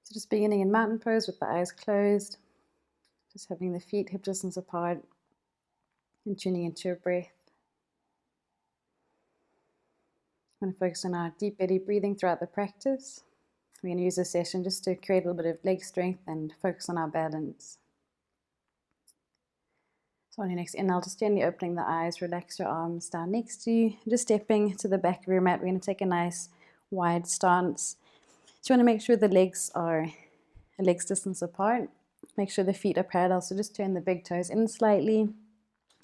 So just beginning in mountain pose with the eyes closed, just having the feet hip distance apart and tuning into your breath. I'm going to focus on our deep belly breathing throughout the practice. We're going to use this session just to create a little bit of leg strength and focus on our balance. So on your next inhale, just gently opening the eyes, relax your arms down next to you. Just stepping to the back of your mat, we're going to take a nice wide stance. So you want to make sure the legs are a leg's distance apart. Make sure the feet are parallel, so just turn the big toes in slightly. And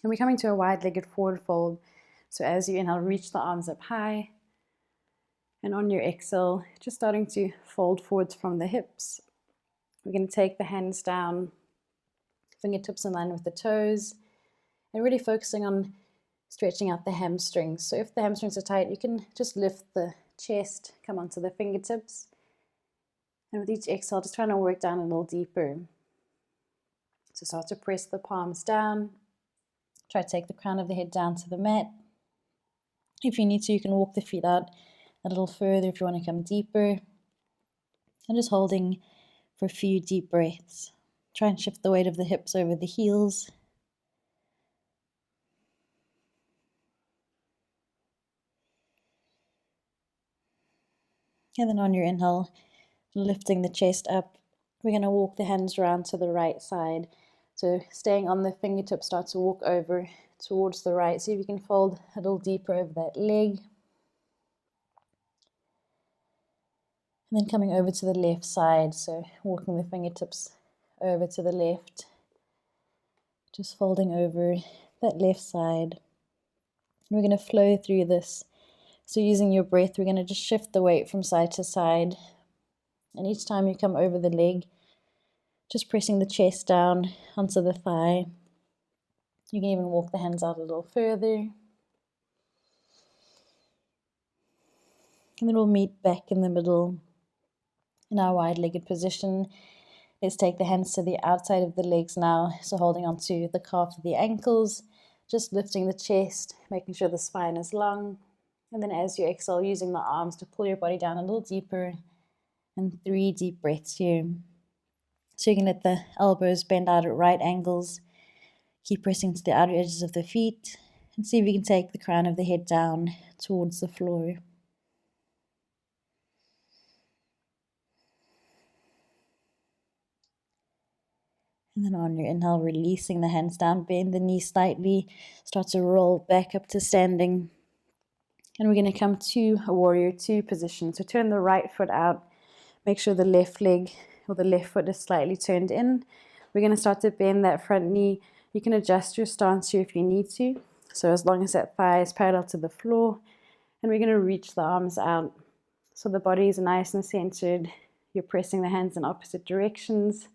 we're coming to a wide-legged forward fold. So as you inhale, reach the arms up high. And on your exhale, just starting to fold forwards from the hips. We're going to take the hands down, fingertips in line with the toes, and really focusing on stretching out the hamstrings. So if the hamstrings are tight, you can just lift the chest, come onto the fingertips. And with each exhale, just trying to work down a little deeper. So start to press the palms down. Try to take the crown of the head down to the mat. If you need to, you can walk the feet out a little further if you want to come deeper. And just holding for a few deep breaths. Try and shift the weight of the hips over the heels. And then on your inhale, lifting the chest up, we're going to walk the hands around to the right side. So staying on the fingertips, start to walk over towards the right. See if you can fold a little deeper over that leg. And then coming over to the left side, so walking the fingertips over to the left. Just folding over that left side. And we're going to flow through this. So using your breath, we're going to just shift the weight from side to side. And each time you come over the leg, just pressing the chest down onto the thigh. You can even walk the hands out a little further. And then we'll meet back in the middle in our wide-legged position. Let's take the hands to the outside of the legs now. So holding onto the calf of the ankles, just lifting the chest, making sure the spine is long. And then as you exhale, using the arms to pull your body down a little deeper. And 3 deep breaths here. So you can let the elbows bend out at right angles. Keep pressing to the outer edges of the feet. And see if you can take the crown of the head down towards the floor. And then on your inhale, releasing the hands down, bend the knees slightly. Start to roll back up to standing. And we're going to come to a warrior 2 position. So turn the right foot out. Make sure the left leg or the left foot is slightly turned in. We're going to start to bend that front knee. You can adjust your stance here if you need to. So as long as that thigh is parallel to the floor. And we're going to reach the arms out. So the body is nice and centered. You're pressing the hands in opposite directions.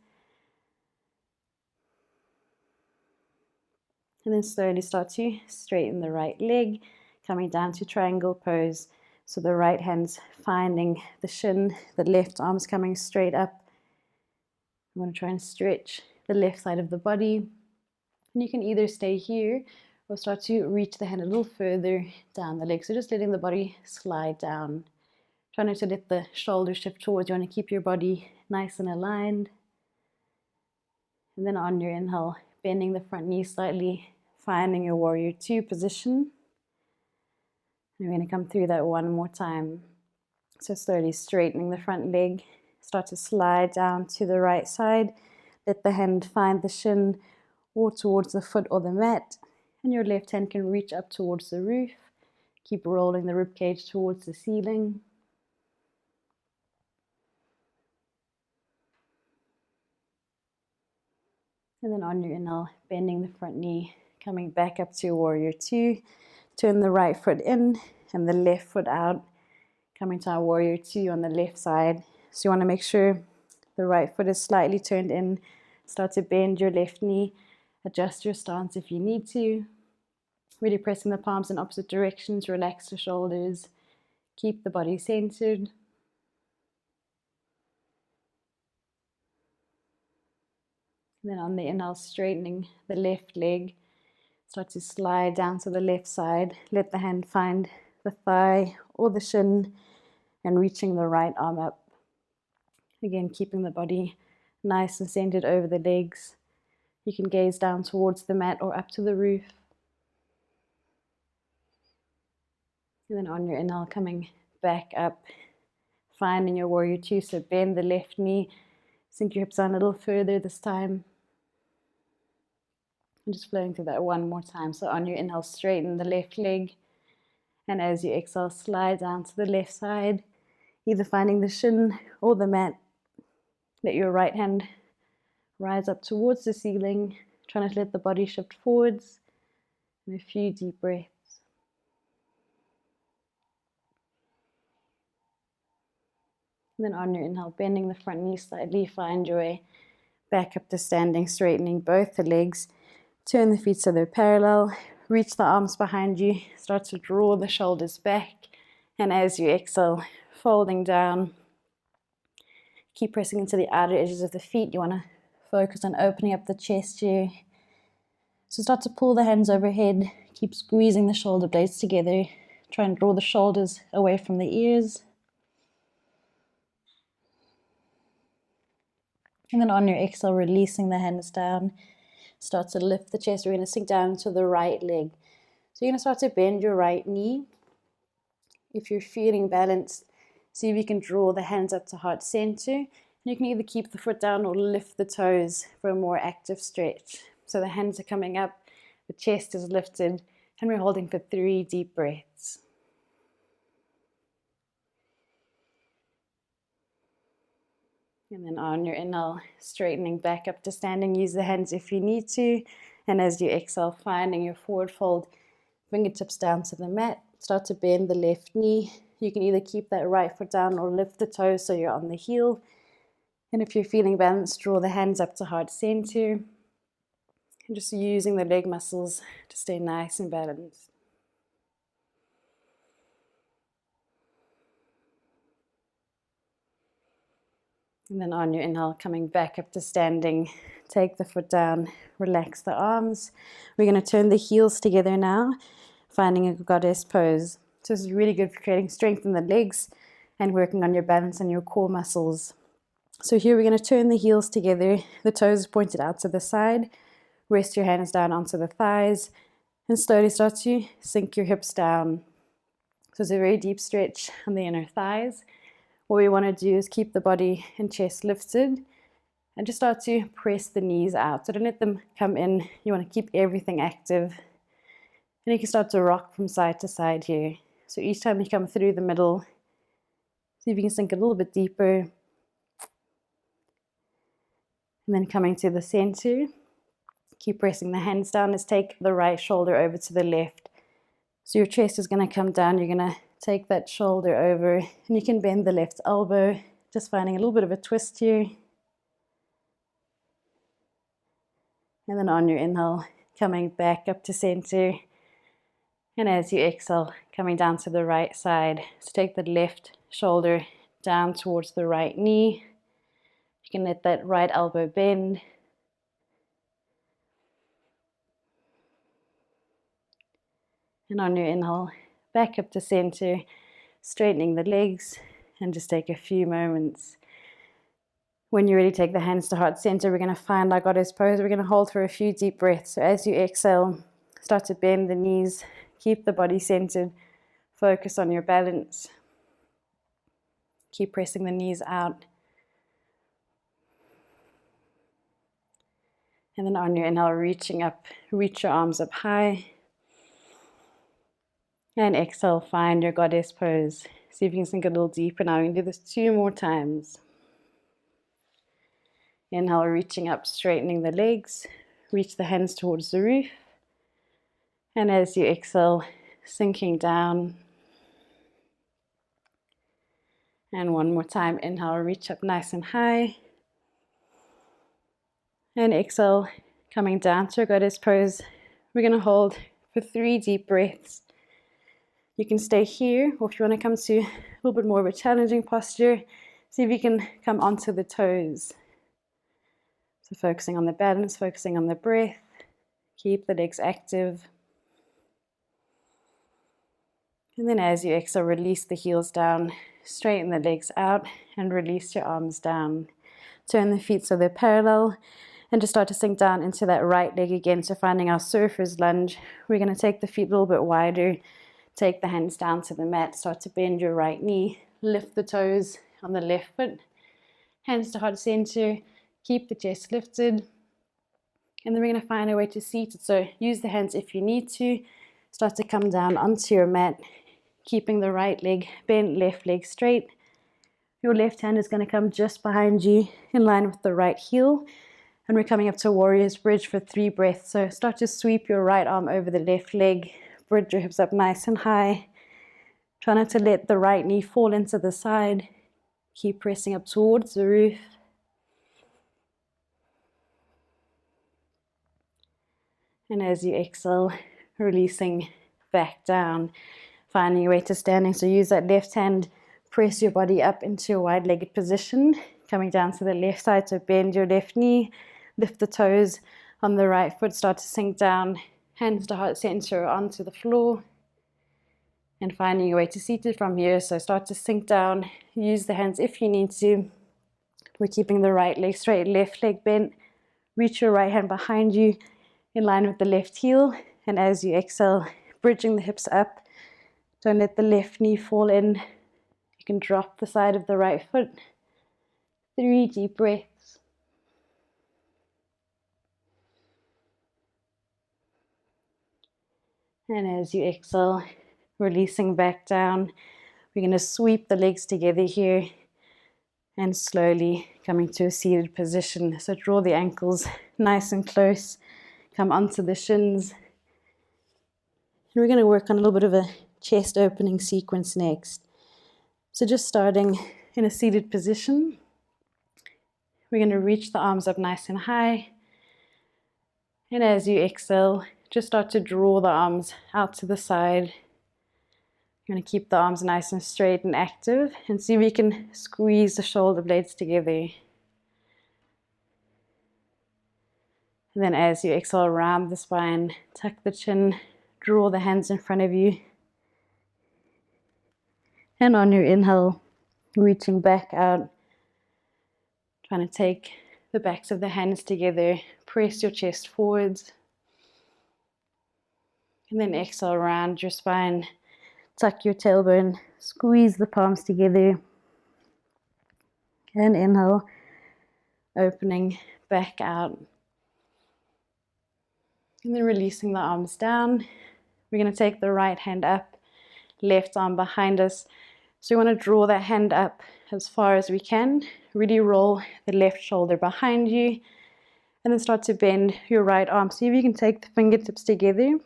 And then slowly start to straighten the right leg, coming down to triangle pose. So the right hand's finding the shin, the left arm's coming straight up. I'm going to try and stretch the left side of the body. And you can either stay here or start to reach the hand a little further down the leg. So just letting the body slide down. Try not to let the shoulders shift towards. You want to keep your body nice and aligned. And then on your inhale, bending the front knee slightly, finding your warrior 2 position. And we're going to come through that one more time. So slowly straightening the front leg. Start to slide down to the right side. Let the hand find the shin or towards the foot or the mat. And your left hand can reach up towards the roof. Keep rolling the ribcage towards the ceiling. And then on your inhale, bending the front knee, coming back up to warrior 2. Turn the right foot in and the left foot out. Coming to our warrior 2 on the left side. So you want to make sure the right foot is slightly turned in. Start to bend your left knee. Adjust your stance if you need to. Really pressing the palms in opposite directions. Relax the shoulders. Keep the body centered. And then on the inhale, straightening the left leg. Start to slide down to the left side. Let the hand find the thigh or the shin and reaching the right arm up. Again, keeping the body nice and centered over the legs. You can gaze down towards the mat or up to the roof. And then on your inhale, coming back up, finding your warrior two. So bend the left knee, sink your hips down a little further this time. And just flowing through that one more time. So on your inhale, straighten the left leg. And as you exhale, slide down to the left side, either finding the shin or the mat. Let your right hand rise up towards the ceiling, trying to let the body shift forwards. And a few deep breaths. And then on your inhale, bending the front knee slightly, find your way back up to standing, straightening both the legs. Turn the feet so they're parallel. Reach the arms behind you. Start to draw the shoulders back. And as you exhale, folding down. Keep pressing into the outer edges of the feet. You want to focus on opening up the chest here. So start to pull the hands overhead. Keep squeezing the shoulder blades together. Try and draw the shoulders away from the ears. And then on your exhale, releasing the hands down. Start to lift the chest. We're going to sink down to the right leg. So you're going to start to bend your right knee. If you're feeling balanced, see if you can draw the hands up to heart center. And you can either keep the foot down or lift the toes for a more active stretch. So the hands are coming up, the chest is lifted, and we're holding for 3 deep breaths. And then on your inhale, straightening back up to standing. Use the hands if you need to. And as you exhale, finding your forward fold, fingertips down to the mat. Start to bend the left knee. You can either keep that right foot down or lift the toes so you're on the heel. And if you're feeling balanced, draw the hands up to heart center. And just using the leg muscles to stay nice and balanced. And then on your inhale, coming back up to standing, take the foot down, relax the arms. We're going to turn the heels together now, finding a goddess pose. So this is really good for creating strength in the legs and working on your balance and your core muscles. So here we're going to turn the heels together, the toes pointed out to the side. Rest your hands down onto the thighs and slowly start to sink your hips down. So it's a very deep stretch on the inner thighs. What we want to do is keep the body and chest lifted and just start to press the knees out. So don't let them come in. You want to keep everything active. And you can start to rock from side to side here. So each time you come through the middle, see if you can sink a little bit deeper. And then coming to the center, keep pressing the hands down. Let's take the right shoulder over to the left. So your chest is going to come down. You're going to take that shoulder over and you can bend the left elbow, just finding a little bit of a twist here. And then on your inhale, coming back up to center. And as you exhale, coming down to the right side. So take the left shoulder down towards the right knee. You can let that right elbow bend. And on your inhale, back up to center, straightening the legs, and just take a few moments. When you're ready, take the hands to heart center. We're going to find our goddess pose. We're going to hold for a few deep breaths. So as you exhale, start to bend the knees, keep the body centered, focus on your balance. Keep pressing the knees out. And then on your inhale, reaching up, reach your arms up high. And exhale, find your goddess pose. See if you can sink a little deeper now. We can do this 2 more times. Inhale, reaching up, straightening the legs. Reach the hands towards the roof. And as you exhale, sinking down. And one more time, inhale, reach up nice and high. And exhale, coming down to a goddess pose. We're going to hold for 3 deep breaths. You can stay here, or if you want to come to a little bit more of a challenging posture, see if you can come onto the toes. So focusing on the balance, focusing on the breath. Keep the legs active. And then as you exhale, release the heels down, straighten the legs out, and release your arms down. Turn the feet so they're parallel, and just start to sink down into that right leg again. So finding our surfer's lunge, we're going to take the feet a little bit wider, take the hands down to the mat, start to bend your right knee, lift the toes on the left foot, hands to heart center, keep the chest lifted, and then we're going to find a way to seated. So use the hands if you need to, start to come down onto your mat, keeping the right leg bent, left leg straight. Your left hand is going to come just behind you in line with the right heel. And we're coming up to Warrior's Bridge for 3 breaths. So start to sweep your right arm over the left leg, bridge your hips up nice and high. Try not to let the right knee fall into the side. Keep pressing up towards the roof. And as you exhale, releasing back down, finding your way to standing. So use that left hand, press your body up into a wide-legged position, coming down to the left side. So bend your left knee, lift the toes on the right foot, start to sink down, hands to heart center onto the floor, and finding your way to seated from here. So start to sink down, use the hands if you need to. We're keeping the right leg straight, left leg bent. Reach your right hand behind you in line with the left heel, and as you exhale, bridging the hips up. Don't let the left knee fall in. You can drop the side of the right foot. 3 deep breaths. And as you exhale, releasing back down, we're going to sweep the legs together here and slowly coming to a seated position. So draw the ankles nice and close, come onto the shins. And we're going to work on a little bit of a chest opening sequence next. So just starting in a seated position, we're going to reach the arms up nice and high. And as you exhale, just start to draw the arms out to the side. You're going to keep the arms nice and straight and active, and see if we can squeeze the shoulder blades together. And then as you exhale, round the spine, tuck the chin, draw the hands in front of you. And on your inhale, reaching back out, trying to take the backs of the hands together, press your chest forwards. And then exhale, round your spine, tuck your tailbone, squeeze the palms together. And inhale, opening back out. And then releasing the arms down. We're going to take the right hand up, left arm behind us. So we want to draw that hand up as far as we can. Really roll the left shoulder behind you. And then start to bend your right arm. See if you can take the fingertips together.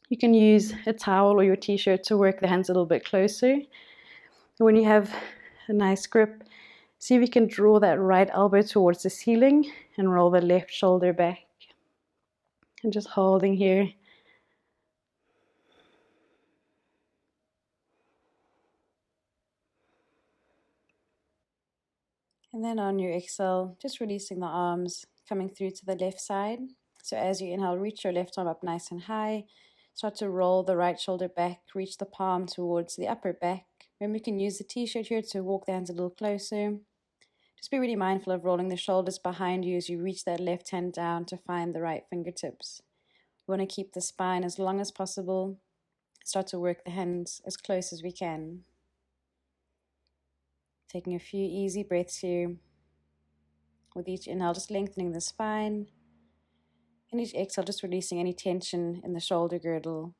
You can use a towel or your t-shirt to work the hands a little bit closer. When you have a nice grip, see if you can draw that right elbow towards the ceiling and roll the left shoulder back. And just holding here. And then on your exhale, just releasing the arms, coming through to the left side. So as you inhale, reach your left arm up nice and high. Start to roll the right shoulder back, reach the palm towards the upper back. Remember, you can use the t-shirt here to walk the hands a little closer. Just be really mindful of rolling the shoulders behind you as you reach that left hand down to find the right fingertips. We want to keep the spine as long as possible. Start to work the hands as close as we can. Taking a few easy breaths here. With each inhale, just lengthening the spine. And each exhale, just releasing any tension in the shoulder girdle.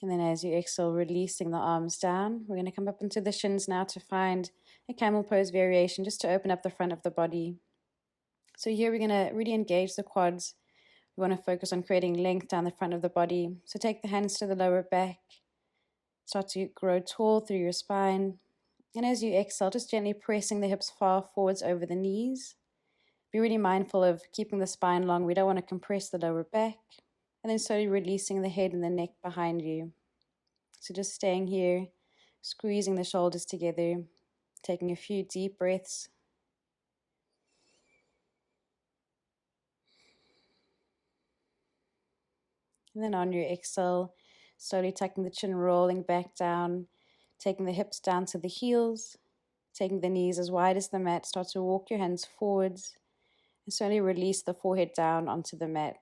And then as you exhale, releasing the arms down. We're going to come up into the shins now to find a camel pose variation, just to open up the front of the body. So here we're going to really engage the quads. We want to focus on creating length down the front of the body. So take the hands to the lower back. Start to grow tall through your spine. And as you exhale, just gently pressing the hips far forwards over the knees. Be really mindful of keeping the spine long. We don't want to compress the lower back. And then slowly releasing the head and the neck behind you. So just staying here, squeezing the shoulders together, taking a few deep breaths. And then on your exhale, slowly tucking the chin, rolling back down, taking the hips down to the heels, taking the knees as wide as the mat. Start to walk your hands forwards and slowly release the forehead down onto the mat.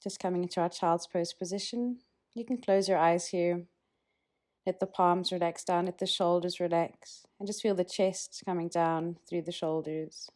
Just coming into our child's pose position. You can close your eyes here. Let the palms relax down, let the shoulders relax, and just feel the chest coming down through the shoulders.